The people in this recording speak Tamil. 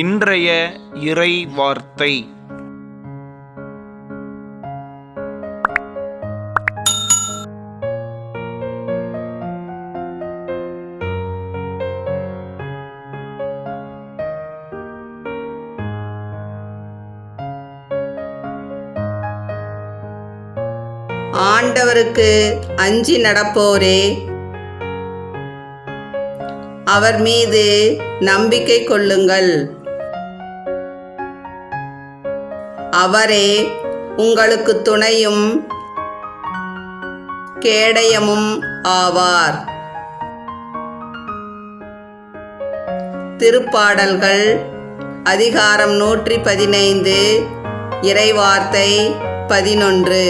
இன்றைய இறை வார்த்தை. ஆண்டவருக்கு அஞ்சி நடப்போரே, அவர் மீது நம்பிக்கை கொள்ளுங்கள். அவரே உங்களுக்கு துணையும் கேடயமும் ஆவார். திருப்பாடல்கள் அதிகாரம் 115 இறைவார்த்தை 11.